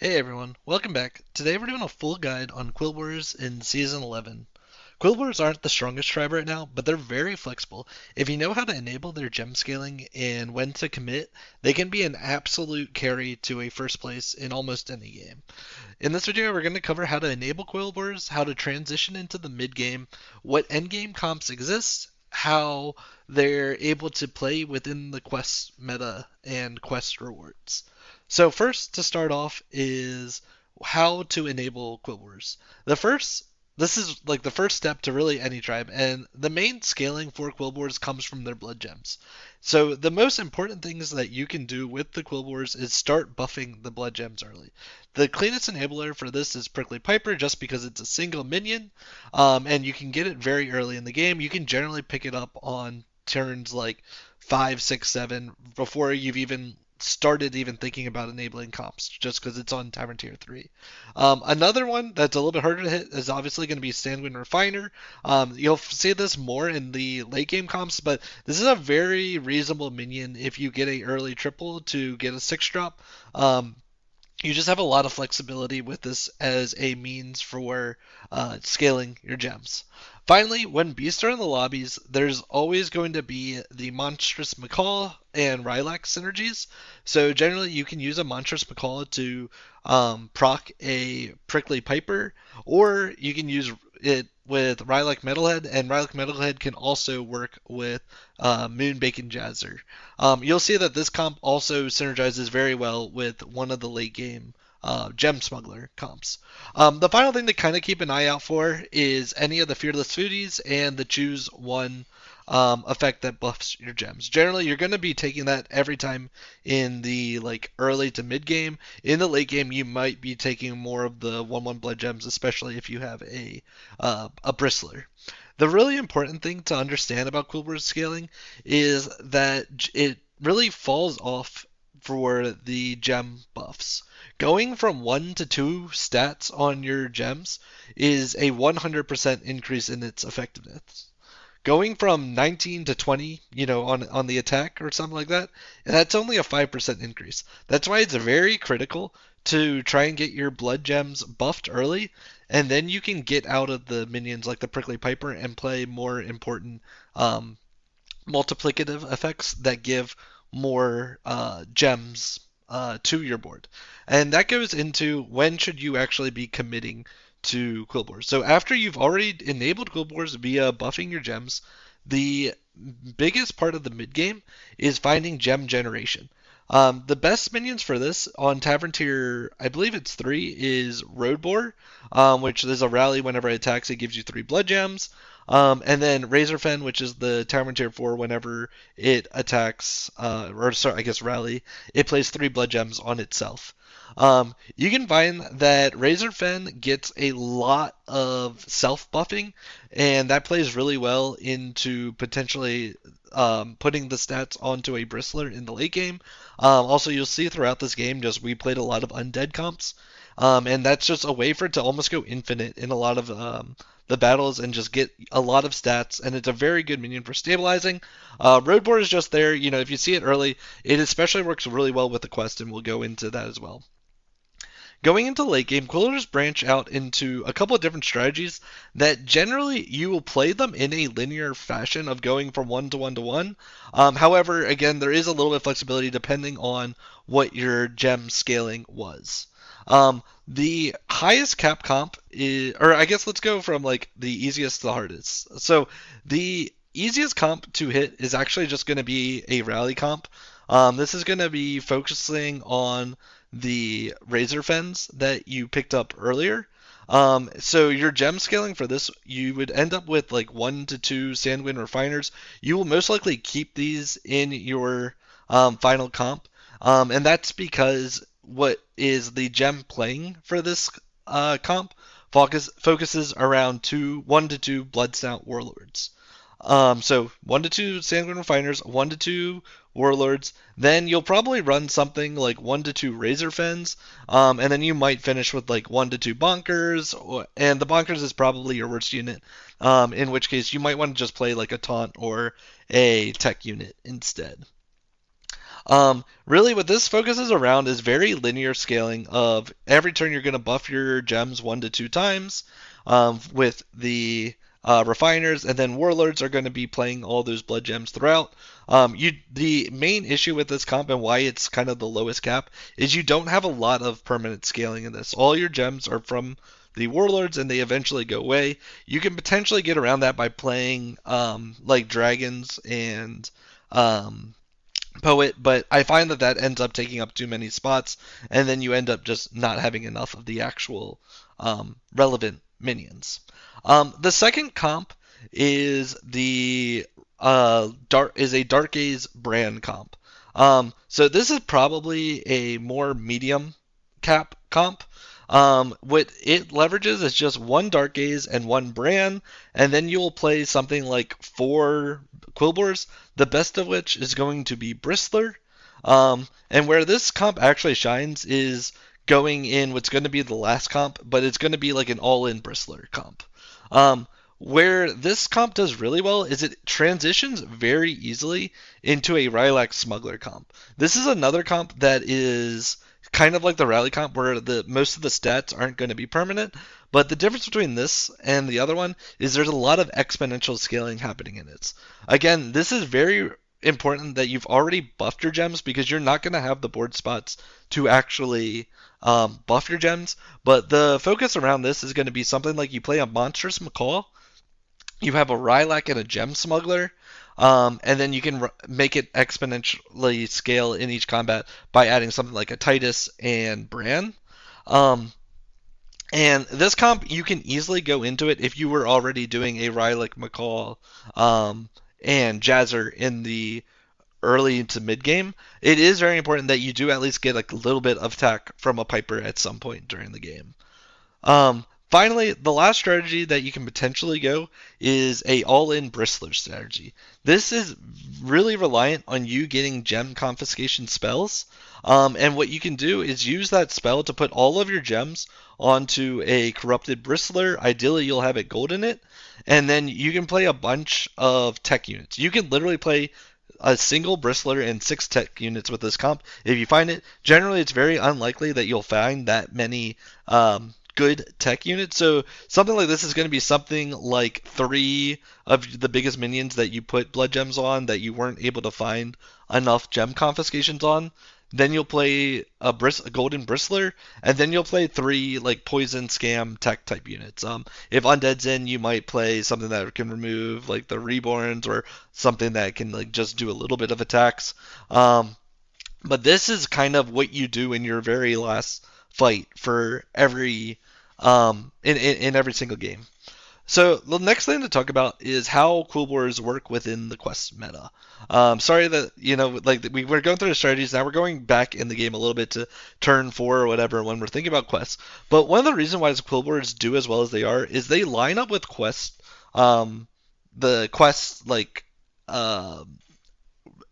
Hey everyone, welcome back. Today we're doing a full guide on Quilboars in Season 11. Quilboars aren't the strongest tribe right now, but they're very flexible. If you know how to enable their gem scaling and when to commit, they can be an absolute carry to a first place in almost any game. In this video, we're going to cover how to enable Quilboars, how to transition into the mid game, what endgame comps exist, how they're able to play within the quest meta and quest rewards. So first, to start off, is how to enable Quilboars. The first This is like the first step to really any tribe, and the main scaling for Quilboars comes from their blood gems. So the most important things that you can do with the Quilboars is start buffing the blood gems early. The cleanest enabler for this is Prickly Piper, just because it's a single minion, and you can get it very early in the game. You can generally pick it up on turns like 5, 6, 7 before you've even started even thinking about enabling comps, just because it's on Tavern Tier 3. Another one that's a little bit harder to hit is obviously going to be Sanguine Refiner. You'll see this more in the late game comps, but this is a very reasonable minion if you get a early triple to get a 6 drop. You just have a lot of flexibility with this as a means for scaling your gems. Finally, when beasts are in the lobbies, there's always going to be the Monstrous Macaw and Rylak synergies. So generally, you can use a Monstrous Macaw to proc a Prickly Piper, or you can use it with Rylak Metalhead, and Rylak Metalhead can also work with Moon Bacon Jazzer. You'll see that this comp also synergizes very well with one of the late game Gem Smuggler comps. The final thing to kind of keep an eye out for is any of the Fearless Foodies and the Choose One effect that buffs your gems. Generally, you're going to be taking that every time in the like early to mid game. In the late game, you might be taking more of the 1/1 blood gems, especially if you have a bristler. The really important thing to understand about Quilboar's scaling is that it really falls off for the gem buffs. Going from 1 to 2 stats on your gems is a 100% increase in its effectiveness. Going from 19 to 20, on the attack or something like that, that's only a 5% increase. That's why it's very critical to try and get your blood gems buffed early, and then you can get out of the minions like the Prickly Piper and play more important multiplicative effects that give more gems to your board. And that goes into when should you actually be committing to Quilboars. So after you've already enabled Quilboars via buffing your gems, the biggest part of the mid game is finding gem generation. The best minions for this on Tavern Tier, I believe it's 3, is Roadboar, which is a rally whenever it attacks, it gives you 3 blood gems. And then Razorfen, which is the Tavern Tier 4, whenever it attacks, or sorry, I guess rally, it plays 3 blood gems on itself. You can find that Razorfen gets a lot of self-buffing, and that plays really well into potentially putting the stats onto a Bristler in the late game. Also, you'll see throughout this game, just we played a lot of undead comps, and that's just a way for it to almost go infinite in a lot of the battles and just get a lot of stats, and it's a very good minion for stabilizing. Roadboard is just there, if you see it early, it especially works really well with the quest, and we'll go into that as well. Going into late game, Quilboars branch out into a couple of different strategies that generally you will play them in a linear fashion of going from 1 to 1 to 1. However, again, there is a little bit of flexibility depending on what your gem scaling was. The highest cap comp is, or I guess let's go from like the easiest to the hardest. So the easiest comp to hit is actually just going to be a rally comp. This is going to be focusing on the razor fens that you picked up earlier. So your gem scaling for this, you would end up with like 1 to 2 Sanguine Refiners. You will most likely keep these in your final comp, and that's because what is the gem playing for this comp focuses around 1 to 2 Blood Snout Warlords. So 1 to 2 Sanguine Refiners, 1 to 2 Warlords. Then you'll probably run something like 1 to 2 Razor Fens, and then you might finish with like 1 to 2 Bonkers, and the Bonkers is probably your worst unit, in which case you might want to just play like a Taunt or a Tech unit instead. Really, what this focuses around is very linear scaling of every turn you're going to buff your gems 1 to 2 times with the refiners, and then warlords are going to be playing all those blood gems throughout. The main issue with this comp and why it's kind of the lowest cap is you don't have a lot of permanent scaling in this. All your gems are from the warlords and they eventually go away. You can potentially get around that by playing like dragons and poet, but I find that ends up taking up too many spots, and then you end up just not having enough of the actual relevant minions. The second comp is the Dark Gaze brand comp. So this is probably a more medium cap comp. What it leverages is just one Dark Gaze and one brand, and then you will play something like 4 Quilboars, the best of which is going to be Bristler. And where this comp actually shines is going in what's going to be the last comp, but it's going to be like an all-in Bristler comp. Where this comp does really well is it transitions very easily into a Rylak Smuggler comp. This is another comp that is kind of like the rally comp where the most of the stats aren't going to be permanent, but the difference between this and the other one is there's a lot of exponential scaling happening in it. Again, this is very important that you've already buffed your gems because you're not going to have the board spots to actually buff your gems, but the focus around this is going to be something like you play a Monstrous Macaw, you have a Rylak and a Gem Smuggler, and then you can make it exponentially scale in each combat by adding something like a Titus and Bran. And this comp, you can easily go into it if you were already doing a Rylak Macaw and Jazzer in the early to mid game. It is very important that you do at least get a little bit of attack from a Piper at some point during the game. Finally, the last strategy that you can potentially go is a all-in Bristler strategy. This is really reliant on you getting gem confiscation spells, and what you can do is use that spell to put all of your gems onto a corrupted Bristler. Ideally, you'll have it gold in it, and then you can play a bunch of tech units. You can literally play a single Bristler and 6 tech units with this comp if you find it. Generally, it's very unlikely that you'll find that many good tech units. So something like this is going to be something like 3 of the biggest minions that you put blood gems on that you weren't able to find enough gem confiscations on. Then you'll play a golden Bristler, and then you'll play 3 like poison scam tech type units. If Undead's in, you might play something that can remove like the Reborns or something that can like just do a little bit of attacks. But this is kind of what you do in your very last fight for every in every single game. So the next thing to talk about is how Quilboars work within the quest meta. Sorry that like we were going through the strategies. Now we're going back in the game a little bit to turn 4 or whatever when we're thinking about quests. But one of the reasons why Quilboars do as well as they are is they line up with quests, the quests like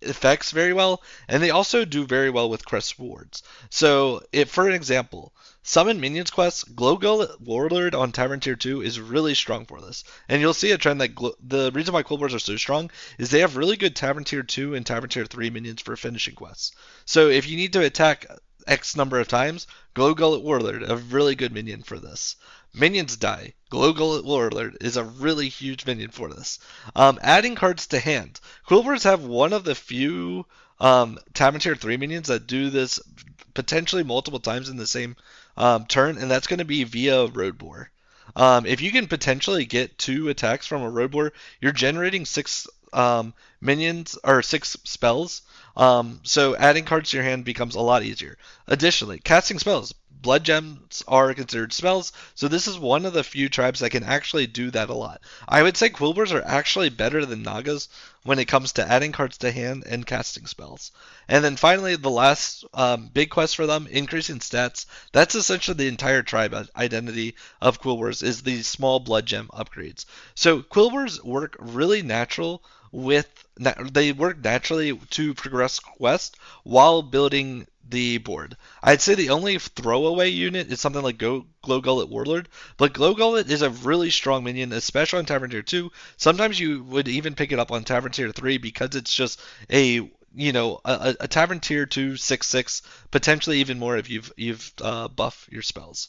effects very well, and they also do very well with quest rewards. So, if for an example, Summon Minions quest, Glow Gullet Warlord on Tavern Tier 2 is really strong for this. And you'll see a trend that the reason why Quilboars are so strong is they have really good Tavern Tier 2 and Tavern Tier 3 minions for finishing quests. So if you need to attack X number of times, Glow Gullet Warlord, a really good minion for this. Minions die. Glow Gullet Warlord is a really huge minion for this. Adding cards to hand. Quilboars have one of the few Tavern Tier 3 minions that do this potentially multiple times in the same turn, and that's going to be via Roadboar. If you can potentially get 2 attacks from a Roadboar, you're generating 6 minions or 6 spells. So adding cards to your hand becomes a lot easier. Additionally, casting spells. Blood gems are considered spells, so this is one of the few tribes that can actually do that a lot. I would say Quilboars are actually better than Nagas when it comes to adding cards to hand and casting spells. And then finally, the last big quest for them, increasing stats. That's essentially the entire tribe identity of Quilboars is these small blood gem upgrades. So Quilboars work really they work naturally to progress quest while building the board. I'd say the only throwaway unit is something like Glow Gullet Warlord, but Glow Gullet is a really strong minion, especially on Tavern Tier 2. Sometimes you would even pick it up on Tavern Tier 3 because it's just a a Tavern tier 2 6/6, potentially even more if you've buffed your spells.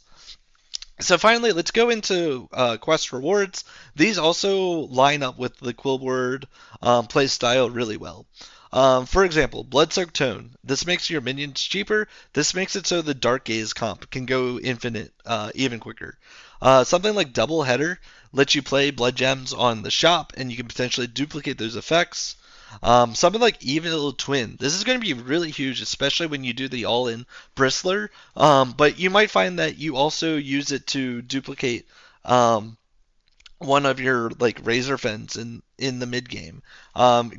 So finally, let's go into quest rewards. These also line up with the Quilboard play style really well. For example, Bloodsoaked Tone. This makes your minions cheaper. This makes it so the Dark Gaze comp can go infinite even quicker. Something like Double Header lets you play Blood Gems on the shop, and you can potentially duplicate those effects. Something like Evil Twin. This is going to be really huge, especially when you do the all-in Bristler. But you might find that you also use it to duplicate one of your like Razor Fens in the mid game.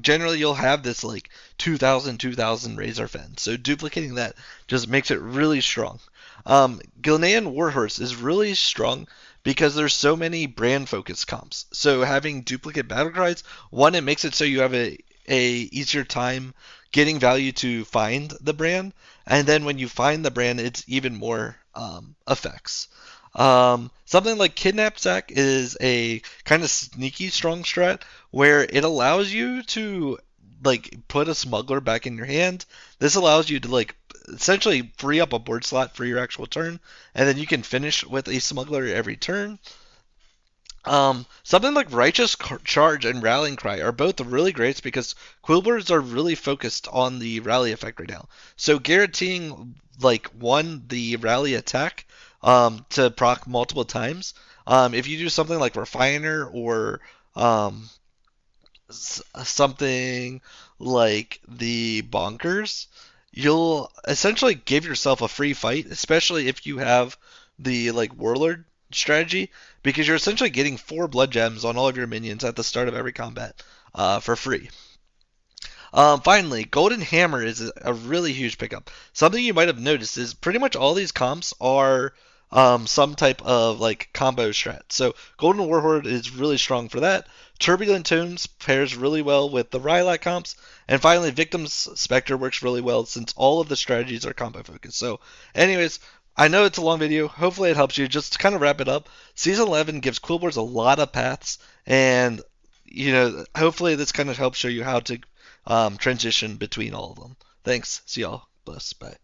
Generally, you'll have this like 2,000 Razor Fen. So duplicating that just makes it really strong. Gilnean Warhorse is really strong because there's so many brand focused comps. So having duplicate battle cries, one, it makes it so you have a easier time getting value to find the brand, and then when you find the brand, it's even more effects. Something like Kidnap Sack is a kind of sneaky strong strat where it allows you to like put a smuggler back in your hand. This allows you to like essentially free up a board slot for your actual turn, and then you can finish with a smuggler every turn. Something like Righteous Charge and Rallying Cry are both really great because Quilboards are really focused on the rally effect right now. So guaranteeing like one the rally attack to proc multiple times. If you do something like Refiner or something like the Bonkers, you'll essentially give yourself a free fight, especially if you have the like Warlord strategy, because you're essentially getting 4 blood gems on all of your minions at the start of every combat for free. Finally, Golden Hammer is a really huge pickup. Something you might have noticed is pretty much all these comps are some type of like combo strat. So Golden Warhorde is really strong for that. Turbulent Tones pairs really well with the Rylak comps. And finally, Victim's Spectre works really well since all of the strategies are combo focused. So anyways, I know it's a long video. Hopefully it helps you. Just to kind of wrap it up, Season 11 gives Quilboards a lot of paths. And, hopefully this kind of helps show you how to transition between all of them. Thanks. See y'all. Bless. Bye.